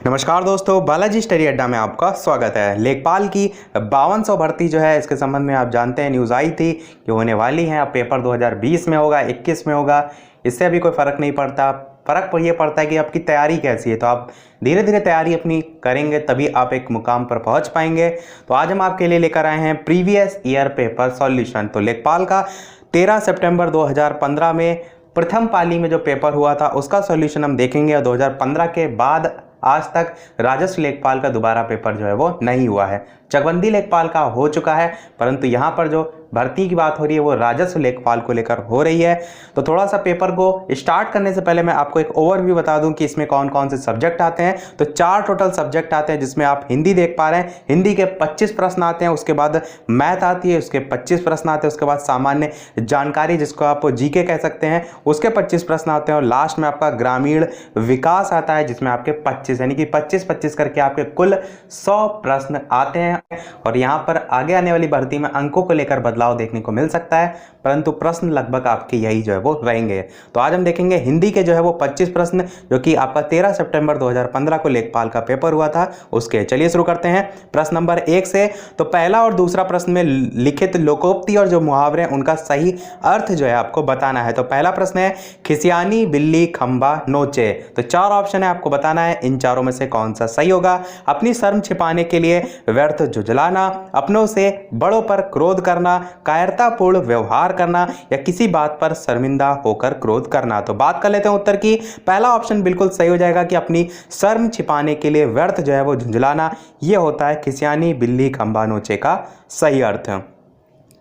नमस्कार दोस्तों, बालाजी स्टडी अड्डा में आपका स्वागत है। लेखपाल की 5200 भर्ती जो है इसके संबंध में आप जानते हैं, न्यूज़ आई थी कि होने वाली है। अब पेपर 2020 में होगा, 21 में होगा, इससे अभी कोई फ़र्क नहीं पड़ता। फ़र्क ये पड़ता है कि आपकी तैयारी कैसी है। तो आप धीरे धीरे तैयारी अपनी करेंगे तभी आप एक मुकाम पर पहुंच पाएंगे। तो आज हम आपके लिए लेकर आए हैं प्रीवियस ईयर पेपर सॉल्यूशन। तो लेखपाल का 13 सितंबर 2015 में प्रथम पाली में जो पेपर हुआ था उसका सॉल्यूशन हम देखेंगे। और 2015 के बाद आज तक राजस्व लेखपाल का दोबारा पेपर जो है वो नहीं हुआ है। चकबंदी लेखपाल का हो चुका है, परंतु यहाँ पर जो भर्ती की बात हो रही है वो राजस्व लेखपाल को लेकर हो रही है। तो थोड़ा सा पेपर को स्टार्ट करने से पहले मैं आपको एक ओवरव्यू बता दूं कि इसमें कौन कौन से सब्जेक्ट आते हैं। तो 4 टोटल सब्जेक्ट आते हैं, जिसमें आप हिंदी देख पा रहे हैं। हिंदी के 25 प्रश्न आते हैं, उसके बाद मैथ आती है, उसके 25 प्रश्न आते हैं, उसके बाद सामान्य जानकारी जिसको आप जीके कह सकते हैं उसके 25 प्रश्न आते हैं, और लास्ट में आपका ग्रामीण विकास आता है जिसमें आपके 25 यानी कि 25-25 करके आपके कुल 100 प्रश्न आते हैं। और यहाँ पर आगे आने वाली भर्ती में अंकों को लेकर बदलाव देखने को मिल सकता है, परंतु प्रश्न लगभग आपके यही जो है वो रहेंगे। तो आज हम देखेंगे हिंदी के जो है वो 25 प्रश्न, जो कि आपका 13 सितंबर 2015 को लेखपाल का पेपर हुआ था उसके। चलिए शुरू करते हैं प्रश्न नंबर 1 से। तो पहला और दूसरा प्रश्न में लिखित लोकोक्ति और जो मुहावरे हैं उनका सही अर्थ जो है आपको बताना है। तो पहला प्रश्न है, खिसियानी बिल्ली खंबा नोचे। तो 4 ऑप्शन है, आपको बताना है इन चारों में से कौन सा सही होगा। अपनी शर्म छिपाने के लिए व्यर्थ झुंझलाना, अपनों से बड़ों पर क्रोध करना, कायरतापूर्ण व्यवहार करना, या किसी बात पर शर्मिंदा होकर क्रोध करना। तो बात कर लेते हैं उत्तर की। पहला ऑप्शन बिल्कुल सही हो जाएगा कि अपनी शर्म छिपाने के लिए व्यर्थ जो है वो झुंझलाना, यह होता है खिसियानी बिल्ली खंबा नोचे का सही अर्थ।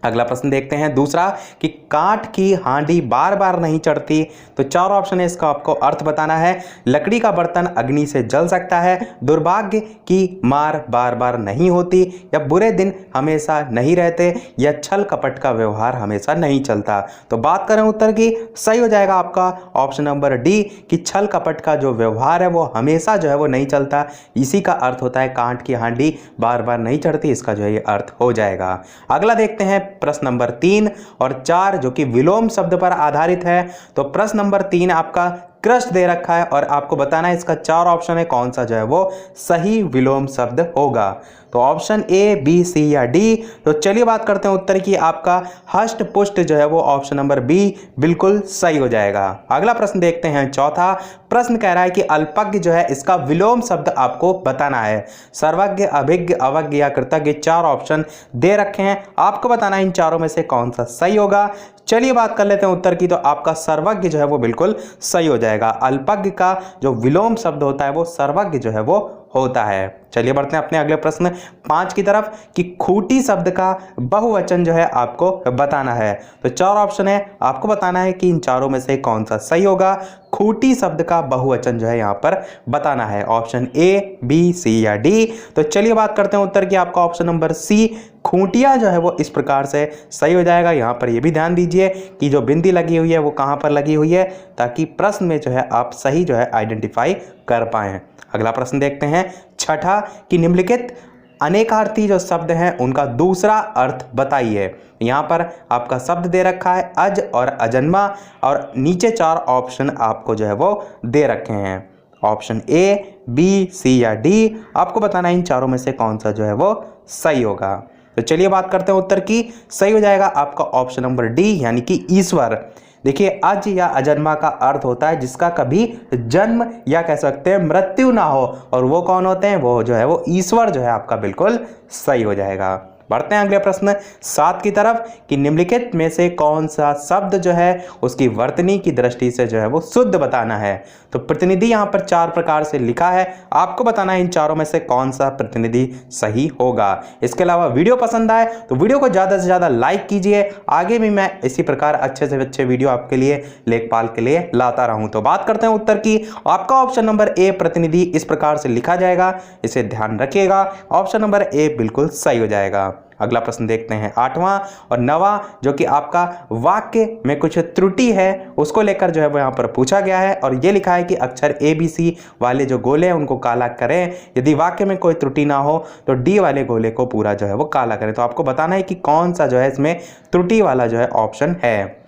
अगला प्रश्न देखते हैं दूसरा, कि काठ की हांडी बार बार नहीं चढ़ती। तो 4 ऑप्शन है, इसका आपको अर्थ बताना है। लकड़ी का बर्तन अग्नि से जल सकता है, दुर्भाग्य की मार बार बार नहीं होती, या बुरे दिन हमेशा नहीं रहते, या छल कपट का व्यवहार हमेशा नहीं चलता। तो बात करें उत्तर की, सही हो जाएगा आपका ऑप्शन नंबर डी कि छल कपट का जो व्यवहार है वो हमेशा जो है वो नहीं चलता। इसी का अर्थ होता है काठ की हांडी बार बार नहीं चढ़ती, इसका जो है ये अर्थ हो जाएगा। अगला देखते हैं प्रश्न नंबर 3 और 4, जो कि विलोम शब्द पर आधारित है। तो प्रश्न नंबर 3 आपका कृष्ण दे रखा है और आपको बताना है इसका 4 ऑप्शन है, कौन सा जो है वो सही विलोम शब्द होगा। तो ऑप्शन ए, बी, सी या डी। तो चलिए बात करते हैं उत्तर की। आपका हष्ट पुष्ट जो है वो ऑप्शन नंबर बी बिल्कुल सही हो जाएगा। अगला प्रश्न देखते हैं चौथा। प्रश्न कह रहा है कि अल्पज्ञ जो है इसका विलोम शब्द आपको बताना है। सर्वज्ञ, अभिज्ञ, अवज्ञ या कृतज्ञ 4 ऑप्शन दे रखे हैं, आपको बताना है इन चारों में से कौन सा सही होगा। चलिए बात कर लेते हैं उत्तर की। तो आपका सर्वज्ञ जो है वो बिल्कुल सही हो जाएगा। अल्पज्ञ का जो विलोम शब्द होता है वो सर्वज्ञ जो है वो होता है। चलिए बढ़ते हैं अपने अगले प्रश्न 5 की तरफ, कि खूंटी शब्द का बहुवचन जो है आपको बताना है। तो 4 ऑप्शन है, आपको बताना है कि इन चारों में से कौन सा सही होगा। खूंटी शब्द का बहुवचन जो है यहाँ पर बताना है, ऑप्शन ए, बी, सी या डी। तो चलिए बात करते हैं उत्तर की। आपका ऑप्शन नंबर सी खूंटिया जो है वो इस प्रकार से सही हो जाएगा। यहाँ पर ये भी ध्यान दीजिए कि जो बिंदी लगी हुई है वो कहाँ पर लगी हुई है, ताकि प्रश्न में जो है आप सही जो है आइडेंटिफाई कर पाएं। अगला प्रश्न देखते हैं छठा, कि निम्नलिखित अनेकार्थी जो शब्द हैं उनका दूसरा अर्थ बताइए। यहाँ पर आपका शब्द दे रखा है अज और अजन्मा, और नीचे 4 ऑप्शन आपको जो है वो दे रखे हैं, ऑप्शन ए, बी, सी या डी। आपको बताना है इन चारों में से कौन सा जो है वो सही होगा। तो चलिए बात करते हैं उत्तर की। सही हो जाएगा आपका ऑप्शन नंबर डी यानी कि ईश्वर। देखिए, अज या अजन्मा का अर्थ होता है जिसका कभी जन्म या कह सकते हैं मृत्यु ना हो, और वो कौन होते हैं, वो जो है वो ईश्वर जो है आपका बिल्कुल सही हो जाएगा। बढ़ते हैं अगले प्रश्न 7 की तरफ, कि निम्नलिखित में से कौन सा शब्द जो है उसकी वर्तनी की दृष्टि से जो है वो शुद्ध बताना है। तो प्रतिनिधि यहाँ पर 4 प्रकार से लिखा है, आपको बताना है इन चारों में से कौन सा प्रतिनिधि सही होगा। इसके अलावा वीडियो पसंद आए तो वीडियो को ज़्यादा से ज़्यादा लाइक कीजिए। आगे भी मैं इसी प्रकार अच्छे से अच्छे वीडियो आपके लिए लेखपाल के लिए लाता रहूँ। तो बात करते हैं उत्तर की। आपका ऑप्शन नंबर ए प्रतिनिधि इस प्रकार से लिखा जाएगा, इसे ध्यान रखिएगा। ऑप्शन नंबर ए बिल्कुल सही हो जाएगा। अगला प्रश्न देखते हैं 8वां और 9वां, जो कि आपका वाक्य में कुछ त्रुटि है उसको लेकर जो है वो यहाँ पर पूछा गया है, और ये लिखा है कि अक्षर ए बी सी वाले जो गोले हैं उनको काला करें। यदि वाक्य में कोई त्रुटि ना हो तो डी वाले गोले को पूरा जो है वो काला करें। तो आपको बताना है कि कौन सा जो है इसमें त्रुटि वाला जो है ऑप्शन है।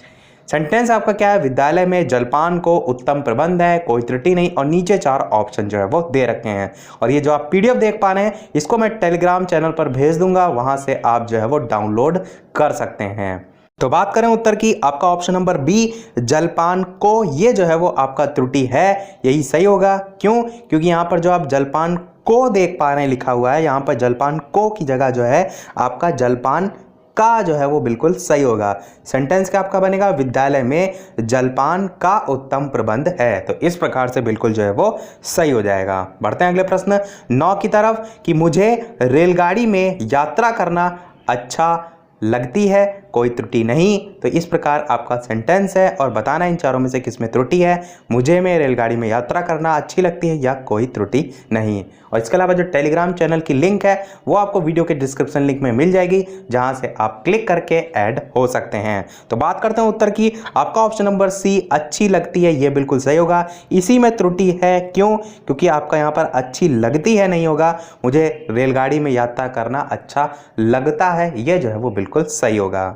सेंटेंस आपका क्या है, विद्यालय में जलपान को उत्तम प्रबंध है, कोई त्रुटि नहीं, और नीचे 4 ऑप्शन जो है वो दे रखे हैं। और ये जो आप पीडीएफ देख पा रहे हैं इसको मैं टेलीग्राम चैनल पर भेज दूंगा, वहां से आप जो है वो डाउनलोड कर सकते हैं। तो बात करें उत्तर की, आपका ऑप्शन नंबर बी जलपान को, ये जो है वो आपका त्रुटि है, यही सही होगा। क्यों? क्योंकि यहां पर जो आप जलपान को देख पा रहे हैं लिखा हुआ है, यहां पर जलपान को की जगह जो है आपका जलपान का जो है वो बिल्कुल सही होगा। सेंटेंस क्या आपका बनेगा, विद्यालय में जलपान का उत्तम प्रबंध है। तो इस प्रकार से बिल्कुल जो है वो सही हो जाएगा। बढ़ते हैं अगले प्रश्न 9 की तरफ कि मुझे रेलगाड़ी में यात्रा करना अच्छा लगती है, कोई त्रुटि नहीं। तो इस प्रकार आपका सेंटेंस है और बताना इन चारों में से किसमें त्रुटि है। मुझे में रेलगाड़ी में यात्रा करना अच्छी लगती है या कोई त्रुटि नहीं। और इसके अलावा जो टेलीग्राम चैनल की लिंक है वो आपको वीडियो के डिस्क्रिप्शन लिंक में मिल जाएगी, जहां से आप क्लिक करके ऐड हो सकते हैं। तो बात करते हैं उत्तर की, आपका ऑप्शन नंबर सी अच्छी लगती है, ये बिल्कुल सही होगा। इसी में त्रुटि है, क्यों? क्योंकि आपका यहाँ पर अच्छी लगती है नहीं होगा, मुझे रेलगाड़ी में यात्रा करना अच्छा लगता है, ये जो है वो बिल्कुल सही होगा।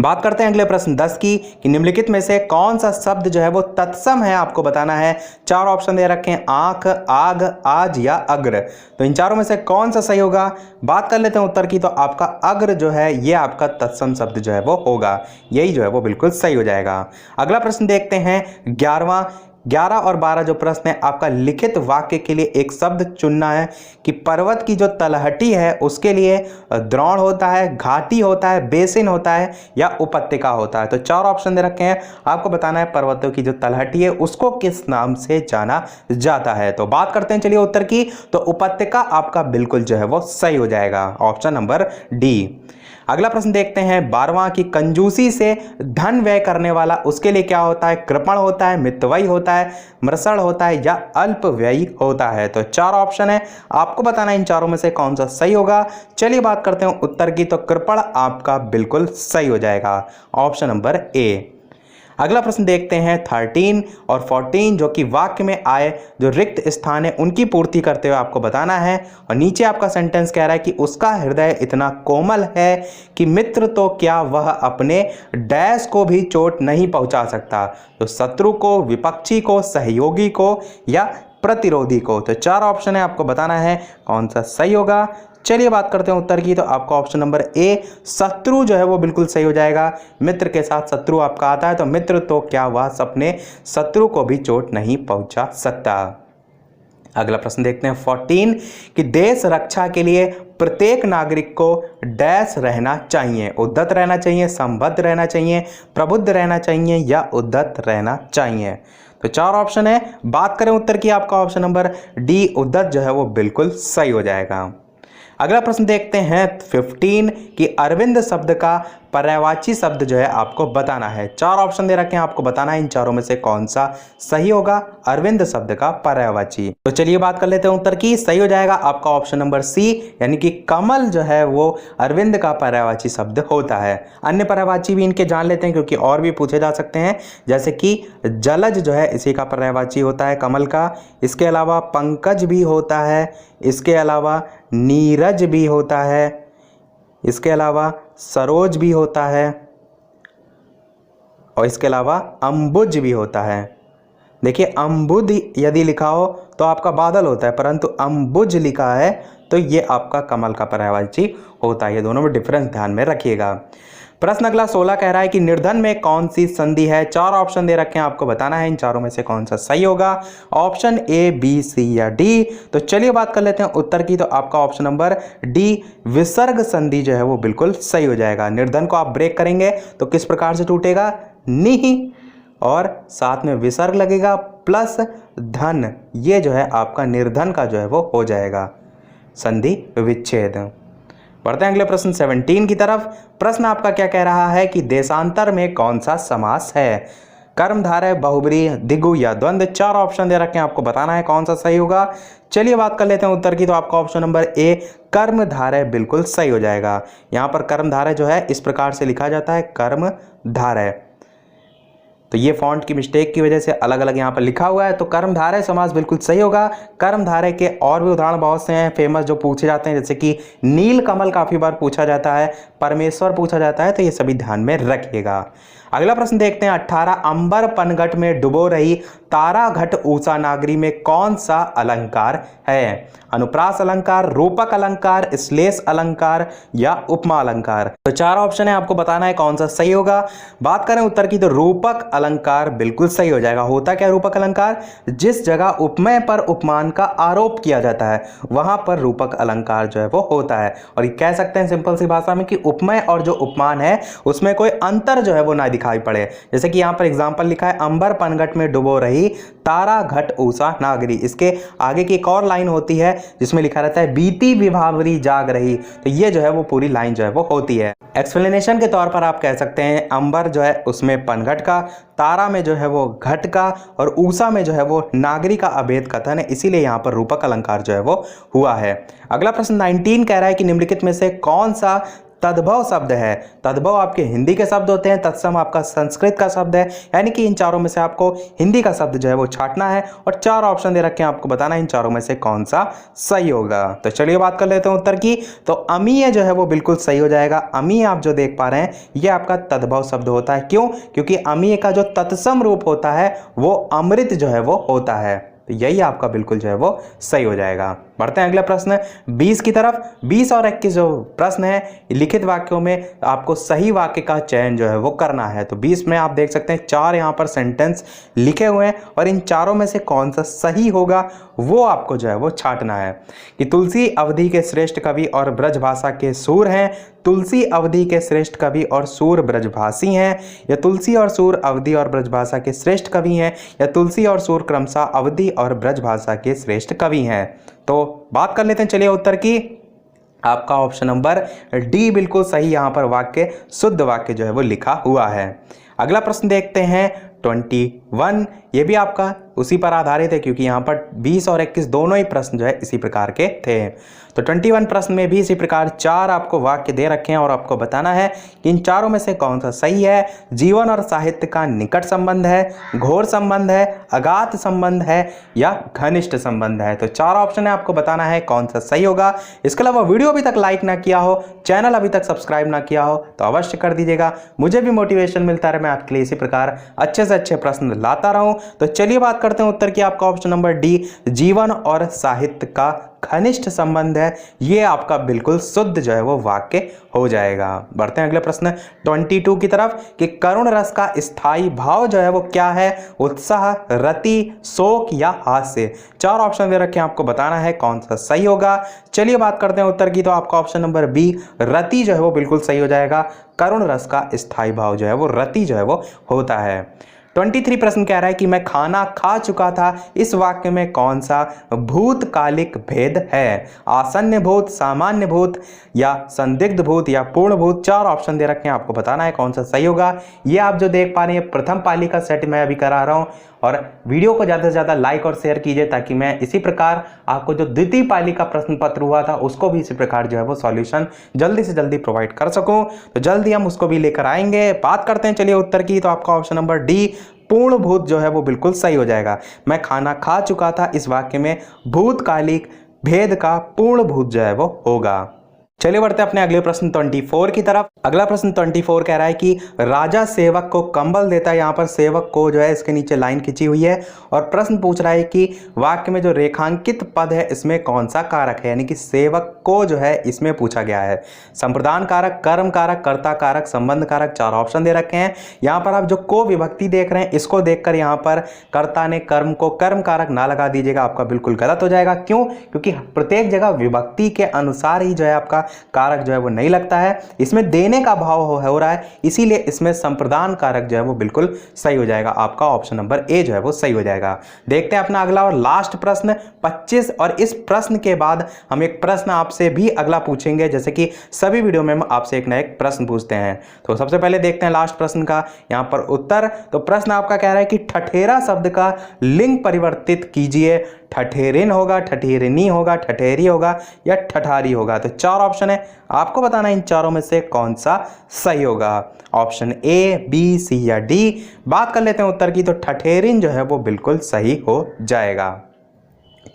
बात करते हैं अगले प्रश्न 10 की कि निम्नलिखित में से कौन सा शब्द जो है वो तत्सम है, आपको बताना है। 4 ऑप्शन दे रखे हैं, आंख, आग, आज या अग्र। तो इन चारों में से कौन सा सही होगा। बात कर लेते हैं उत्तर की, तो आपका अग्र जो है ये आपका तत्सम शब्द जो है वो होगा, यही जो है वो बिल्कुल सही हो जाएगा। अगला प्रश्न देखते हैं 11वां। 11 और 12 जो प्रश्न है आपका लिखित वाक्य के लिए एक शब्द चुनना है कि पर्वत की जो तलहटी है उसके लिए द्रोण होता है, घाटी होता है, बेसिन होता है या उपत्यका होता है। तो 4 ऑप्शन दे रखे हैं, आपको बताना है पर्वतों की जो तलहटी है उसको किस नाम से जाना जाता है। तो बात करते हैं चलिए उत्तर की, तो उपत्यका आपका बिल्कुल जो है वो सही हो जाएगा, ऑप्शन नंबर डी। अगला प्रश्न देखते हैं 12वां की कंजूसी से धन व्यय करने वाला उसके लिए क्या होता है। कृपण होता है, मितव्ययी होता है, मृषण होता है या अल्प व्ययी होता है। तो 4 ऑप्शन है, आपको बताना इन चारों में से कौन सा सही होगा। चलिए बात करते हैं उत्तर की, तो कृपण आपका बिल्कुल सही हो जाएगा, ऑप्शन नंबर ए। अगला प्रश्न देखते हैं 13 और 14 जो कि वाक्य में आए जो रिक्त स्थान है उनकी पूर्ति करते हुए आपको बताना है। और नीचे आपका सेंटेंस कह रहा है कि उसका हृदय इतना कोमल है कि मित्र तो क्या वह अपने डैश को भी चोट नहीं पहुंचा सकता। तो शत्रु को, विपक्षी को, सहयोगी को या प्रतिरोधी को। तो 4 ऑप्शन है, आपको बताना है कौन सा सही होगा। चलिए बात करते हैं उत्तर की, तो आपका ऑप्शन नंबर ए शत्रु जो है वो बिल्कुल सही हो जाएगा। मित्र के साथ शत्रु आपका आता है, तो मित्र तो क्या वह अपने शत्रु को भी चोट नहीं पहुंचा सकता। अगला प्रश्न देखते हैं 14 कि देश रक्षा के लिए प्रत्येक नागरिक को डैश रहना चाहिए। उद्धत रहना चाहिए, संबद्ध रहना चाहिए, प्रबुद्ध रहना चाहिए या उद्धत रहना चाहिए। तो 4 ऑप्शन है, बात करें उत्तर की, आपका ऑप्शन नंबर डी उद्धत जो है वो बिल्कुल सही हो जाएगा। अगला प्रश्न देखते हैं 15 कि अरविंद शब्द का पर्यायवाची शब्द जो है आपको बताना है। 4 ऑप्शन दे रखे हैं, आपको बताना है इन चारों में से कौन सा सही होगा अरविंद शब्द का पर्यायवाची। तो चलिए बात कर लेते हैं उत्तर की, सही हो जाएगा आपका ऑप्शन नंबर सी, यानी कि कमल जो है वो अरविंद का पर्यायवाची शब्द होता है। अन्य पर्यायवाची भी इनके जान लेते हैं क्योंकि और भी पूछे जा सकते हैं, जैसे कि जलज जो है इसी का पर्यायवाची होता है कमल का। इसके अलावा पंकज भी होता है, इसके अलावा नीरज भी होता है, इसके अलावा सरोज भी होता है और इसके अलावा अंबुज भी होता है। देखिए अम्बुद यदि लिखा हो तो आपका बादल होता है, परंतु अंबुज लिखा है तो ये आपका कमल का पर्यायवाची होता है। ये दोनों में डिफरेंस ध्यान में रखिएगा। प्रश्न अगला 16 कह रहा है कि निर्धन में कौन सी संधि है। 4 ऑप्शन दे रखे हैं, आपको बताना है इन चारों में से कौन सा सही होगा, ऑप्शन ए, बी, सी या डी। तो चलिए बात कर लेते हैं उत्तर की, तो आपका ऑप्शन नंबर डी विसर्ग संधि जो है वो बिल्कुल सही हो जाएगा। निर्धन को आप ब्रेक करेंगे तो किस प्रकार से टूटेगा, नी और साथ में विसर्ग लगेगा प्लस धन, ये जो है आपका निर्धन का जो है वो हो जाएगा संधि विच्छेद। बढ़ते हैं अगले प्रश्न 17 की तरफ। प्रश्न आपका क्या कह रहा है कि देशांतर में कौन सा समास है। कर्मधारय, बहुब्रीहि, द्विगु या द्वंद्व। 4 ऑप्शन दे रखे हैं, आपको बताना है कौन सा सही होगा। चलिए बात कर लेते हैं उत्तर की, तो आपका ऑप्शन नंबर ए कर्मधारय बिल्कुल सही हो जाएगा। यहाँ पर कर्मधारय जो है इस प्रकार से लिखा जाता है कर्मधारय, तो ये फॉन्ट की मिस्टेक की वजह से अलग अलग यहाँ पर लिखा हुआ है। तो कर्मधारय समास बिल्कुल सही होगा। कर्मधारय के और भी उदाहरण बहुत से हैं फेमस जो पूछे जाते हैं, जैसे कि नील कमल काफ़ी बार पूछा जाता है, परमेश्वर पूछा जाता है, तो ये सभी ध्यान में रखिएगा। अगला प्रश्न देखते हैं 18 अंबर पनघट में डुबो रही तारा घट ऊषा नागरी में कौन सा अलंकार है? अनुप्रास अलंकार, रूपक अलंकार, श्लेष अलंकार या उपमा अलंकार। तो चार ऑप्शन है, आपको बताना है कौन सा सही होगा। बात करें उत्तर की तो रूपक अलंकार बिल्कुल सही हो जाएगा। होता क्या रूपक अलंकार? जिस जगह उपमेय पर उपमान का आरोप किया जाता है वहां पर रूपक अलंकार जो है वो होता है। और ये कह सकते हैं सिंपल सी भाषा में कि उपमेय और जो उपमान है उसमें कोई अंतर जो है वो ना दिखाई पड़े। जैसे कि यहां पर एग्जांपल लिखा है अंबर पनघट में डुबो रही तारा घट ऊषा नागरी। इसके आगे की एक और लाइन होती है जिसमें लिखा रहता है बीती विभावरी जाग रही। तो ये जो है वो पूरी लाइन जो है वो होती है। एक्सप्लेनेशन के तौर पर आप कह सकते हैं अंबर जो है उसमें पनघट का, तारा में जो है वो घट का और ऊषा में जो है वो नागरी का अभेद कथन है, इसीलिए यहाँ पर रूपक अलंकार जो है वो हुआ है। अगला प्रश्न 19 कह रहा है कि निम्नलिखित में से कौन सा तद्भव शब्द है? तद्भव आपके हिंदी के शब्द होते हैं, तत्सम आपका संस्कृत का शब्द है, यानी कि इन चारों में से आपको हिंदी का शब्द जो है वो छांटना है और चार ऑप्शन दे रखे हैं, आपको बताना है इन चारों में से कौन सा सही होगा। तो चलिए बात कर लेते हैं उत्तर की। तो अमीय जो है वो बिल्कुल सही हो जाएगा। अमीय आप जो देख पा रहे हैं ये आपका तद्भव शब्द होता है। क्यों? क्योंकि अमीय का जो तत्सम रूप होता है वो अमृत जो है वो होता है। तो यही आपका बिल्कुल जो है वो सही हो जाएगा। बढ़ते हैं अगला प्रश्न 20 की तरफ। 20 और 21 जो प्रश्न है लिखित वाक्यों में आपको सही वाक्य का चयन जो है वो करना है। तो 20 में आप देख सकते हैं चार यहाँ पर सेंटेंस लिखे हुए हैं और इन चारों में से कौन सा सही होगा वो आपको जो है वो छांटना है। कि तुलसी अवधि के श्रेष्ठ कवि और ब्रजभाषा के सूर हैं, तुलसी अवधि के श्रेष्ठ कवि और सूर ब्रजभाषी हैं, या तुलसी और सूर अवधि और ब्रजभाषा के श्रेष्ठ कवि हैं, या तुलसी और सूर क्रमशः अवधि और ब्रजभाषा के श्रेष्ठ कवि हैं। तो बात कर लेते हैं चलिए उत्तर की। आपका ऑप्शन नंबर डी बिल्कुल सही यहाँ पर वाक्य शुद्ध वाक्य जो है वो लिखा हुआ है। अगला प्रश्न देखते हैं 21। ये भी आपका उसी पर आधारित है क्योंकि यहाँ पर 20 और 21 दोनों ही प्रश्न जो है इसी प्रकार के थे। तो 21 प्रश्न में भी इसी प्रकार चार आपको वाक्य दे रखे हैं और आपको बताना है कि इन चारों में से कौन सा सही है। जीवन और साहित्य का निकट संबंध है, घोर संबंध है, अगाध संबंध है या घनिष्ठ संबंध है। तो चार ऑप्शन है, आपको बताना है कौन सा सही होगा। इसके अलावा वीडियो अभी तक लाइक ना किया हो, चैनल अभी तक सब्सक्राइब ना किया हो तो अवश्य कर दीजिएगा। मुझे भी मोटिवेशन मिलता रहे, मैं आपके लिए इसी प्रकार अच्छे से अच्छे प्रश्न लाता रहूं। तो चलिए बात करते हैं उत्तर की। आपका ऑप्शन नंबर डी जीवन और साहित्य का घनिष्ठ संबंध है, ये आपका बिल्कुल शुद्ध जो है वो वाक्य हो जाएगा। बढ़ते हैं अगले प्रश्न 22 की तरफ। कि करुण रस का स्थायी भाव जो है वो क्या है? उत्साह, रति, शोक या हास्य। चार ऑप्शन दे रखे हैं, आपको बताना है कौन सा सही होगा। चलिए बात करते हैं उत्तर की। तो आपका ऑप्शन नंबर बी रति जो है वो बिल्कुल सही हो जाएगा। करुण रस का स्थायी भाव जो है वो रति जो है वो होता है। 23 प्रश्न कह रहा है कि मैं खाना खा चुका था, इस वाक्य में कौन सा भूतकालिक भेद है? आसन्न भूत, सामान्य भूत या संदिग्ध भूत या पूर्ण भूत। चार ऑप्शन दे रखे हैं, आपको बताना है कौन सा सही होगा। ये आप जो देख पा रहे हैं प्रथम पाली का सेट मैं अभी करा रहा हूं और वीडियो को ज़्यादा से ज़्यादा लाइक और शेयर कीजिए ताकि मैं इसी प्रकार आपको जो द्वितीय पाली का प्रश्न पत्र हुआ था उसको भी इसी प्रकार जो है वो सॉल्यूशन जल्दी से जल्दी प्रोवाइड कर सकूं। तो जल्दी हम उसको भी लेकर आएंगे। बात करते हैं चलिए उत्तर की। तो आपका ऑप्शन नंबर डी पूर्ण भूत जो है वो बिल्कुल सही हो जाएगा। मैं खाना खा चुका था, इस वाक्य में भूतकालिक भेद का पूर्ण भूत जो है वो होगा। चलिए बढ़ते हैं अपने अगले प्रश्न 24 की तरफ। अगला प्रश्न 24 कह रहा है कि राजा सेवक को कंबल देता है। यहाँ पर सेवक को जो है इसके नीचे लाइन खींची हुई है और प्रश्न पूछ रहा है कि वाक्य में जो रेखांकित पद है इसमें कौन सा कारक है, यानी कि सेवक को जो है इसमें पूछा गया है। संप्रदान कारक, कर्म कारक, कर्ता कारक, संबंध कारक। चार ऑप्शन दे रखे हैं। यहाँ पर आप जो को विभक्ति देख रहे हैं इसको देखकर यहाँ पर कर्ता ने कर्म को कर्म कारक ना लगा दीजिएगा, आपका बिल्कुल गलत हो जाएगा। क्यों? क्योंकि प्रत्येक जगह विभक्ति के अनुसार ही जो है आपका कारक जो है वो नहीं लगता है। इसमें देने का भाव हो रहा है, इसीलिए इसमें संप्रदान कारक जो है वो बिल्कुल सही हो जाएगा। आपका ऑप्शन नंबर ए जो है वो सही हो जाएगा। देखते हैं अपना अगला और लास्ट प्रश्न 25। और इस प्रश्न के बाद हम एक प्रश्न आपसे भी अगला पूछेंगे, जैसे कि सभी वीडियो में हम आपसे एक ना एक प्रश्न पूछते हैं। तो सबसे पहले देखते हैं लास्ट प्रश्न का यहाँ पर उत्तर। तो प्रश्न आपका कह रहा है कि ठठेरा शब्द का लिंग परिवर्तित कीजिए। ठठेरिन होगा, ठठेरिनी होगा, ठठेरी होगा या ठठारी होगा। तो चार ऑप्शन है, आपको बताना इन चारों में से कौन सा सही होगा। ऑप्शन ए, बी, सी या डी। बात कर लेते हैं उत्तर की। तो ठठेरिन जो है वो बिल्कुल सही हो जाएगा।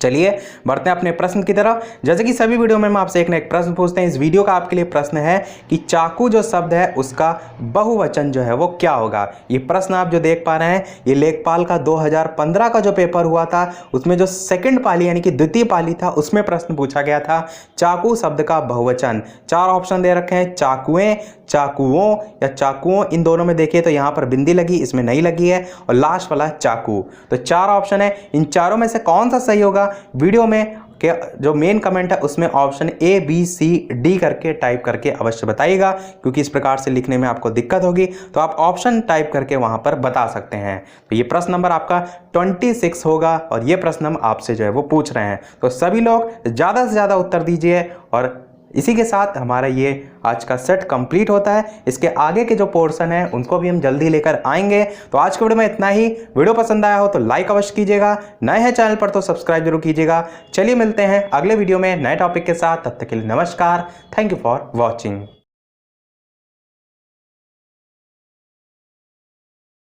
चलिए बढ़ते हैं अपने प्रश्न की तरफ। जैसे कि सभी वीडियो में हम आपसे एक ना एक प्रश्न पूछते हैं। इस वीडियो का आपके लिए प्रश्न है कि चाकू जो शब्द है उसका बहुवचन जो है वो क्या होगा। ये प्रश्न आप जो देख पा रहे हैं ये लेखपाल का 2015 का जो पेपर हुआ था उसमें जो सेकंड पाली यानी कि द्वितीय पाली था उसमें प्रश्न पूछा गया था चाकू शब्द का बहुवचन। 4 ऑप्शन दे रखे हैं, चाकुएं, चाकुओं या चाकुओं। इन दोनों में देखिए तो यहाँ पर बिंदी लगी, इसमें नहीं लगी है, और लास्ट वाला चाकू। तो 4 ऑप्शन है, इन चारों में से कौन सा सही होगा वीडियो में के जो मेन कमेंट है उसमें option A B C D करके टाइप करके अवश्य बताइएगा, क्योंकि इस प्रकार से लिखने में आपको दिक्कत होगी तो आप ऑप्शन टाइप करके वहां पर बता सकते हैं। तो ये प्रश्न नंबर आपका 26 होगा और ये प्रश्न हम आपसे जो है वो पूछ रहे हैं। तो सभी लोग ज़्यादा से ज़्यादा उत्तर दीजिए और इसी के साथ हमारा ये आज का सेट कंप्लीट होता है। इसके आगे के जो पोर्शन है उनको भी हम जल्दी लेकर आएंगे। तो आज के वीडियो में इतना ही। वीडियो पसंद आया हो तो लाइक अवश्य कीजिएगा, नए हैं चैनल पर तो सब्सक्राइब जरूर कीजिएगा। चलिए मिलते हैं अगले वीडियो में नए टॉपिक के साथ, तब तक के लिए नमस्कार। Thank you for watching.